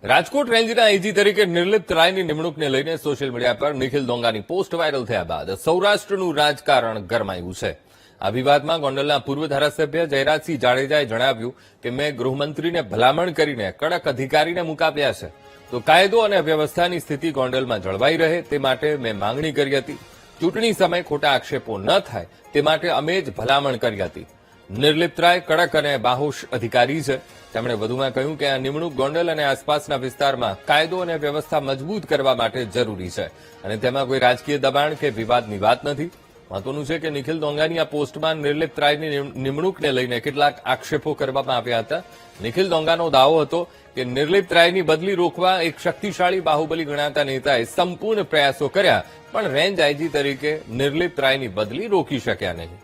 રાજકોટ રેન્જના આઈજી તરીકે નિર્લિપ્ત રાયની નિમણૂકને લઈને સોશિયલ મીડિયા પર નિખિલ ડોંગાની પોસ્ટ વાયરલ થયા બાદ સૌરાષ્ટ્રનું રાજકારણ ગરમાયું છે। આ વિવાદમાં ગોંડલના પૂર્વ ધારાસભ્ય જયરાજસિંહ જાડેજાએ જણાવ્યું કે મેં ગૃહમંત્રીને ભલામણ કરીને કડક અધિકારીને મુકાવ્યા છે, તો કાયદો અને વ્યવસ્થાની સ્થિતિ ગોંડલમાં જળવાઈ રહે તે માટે મેં માંગણી કરી હતી। ચૂંટણી સમયે ખોટા આક્ષેપો ન થાય તે માટે અમે જ ભલામણ કરી હતી। નિર્લિપ્ત રાય કડક અને બાહોશ અધિકારી છે। તેમણે વધુમાં કહ્યું કે આ નિમણૂક ગોંડલ અને આસપાસના વિસ્તારમાં કાયદો અને વ્યવસ્થા મજબૂત કરવા માટે જરૂરી છે અને તેમાં કોઈ રાજકીય દબાણ કે વિવાદની વાત નથી। મહત્વનું છે કે નિખિલ ડોંગાની આ પોસ્ટમાં નિર્લિપ્ત રાયની નિમણૂકને લઈને કેટલાક આક્ષેપો કરવામાં આવ્યા હતા। નિખિલ ડોંગાનો દાવો હતો કે નિર્લિપ્ત રાયની બદલી રોકવા એક શક્તિશાળી બાહુબલી ગણાતા નેતાએ સંપૂર્ણ પ્રયાસો કર્યા, પણ રેન્જ આઈજી તરીકે નિર્લિપ્ત રાયની બદલી રોકી શક્યા નહીં।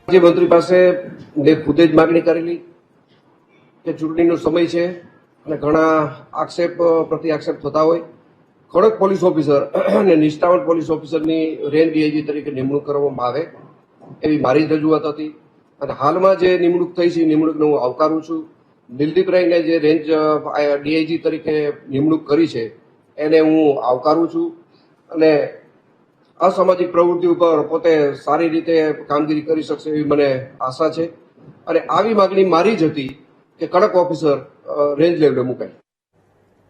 મંત્રી પાસે ખુદે જ માગણી કરેલી કે ચૂંટણીનો સમય છે અને ઘણા આક્ષેપ પ્રતિ આક્ષેપ થતા હોય, કડક પોલીસ ઓફિસર અને નિષ્ઠાવાન પોલીસ ઓફિસરની રેન્જ ડીઆઈજી તરીકે નિમણૂક કરવામાં આવે એવી મારી જ રજૂઆત હતી અને હાલમાં જે નિમણૂક થઈ છે એ નિમણૂકને હું આવકારું છું। નિર્લિપ્ત રાયને જે રેન્જ ડીઆઈજી તરીકે નિમણૂક કરી છે એને હું આવકારું છું અને અસામાજિક પ્રવૃત્તિ ઉપર પોતે સારી રીતે કામગીરી કરી શકશે એવી મને આશા છે અને આવી માગણી મારી જ હતી કે કડક ઓફિસર રેન્જ લેવલે મુકાય।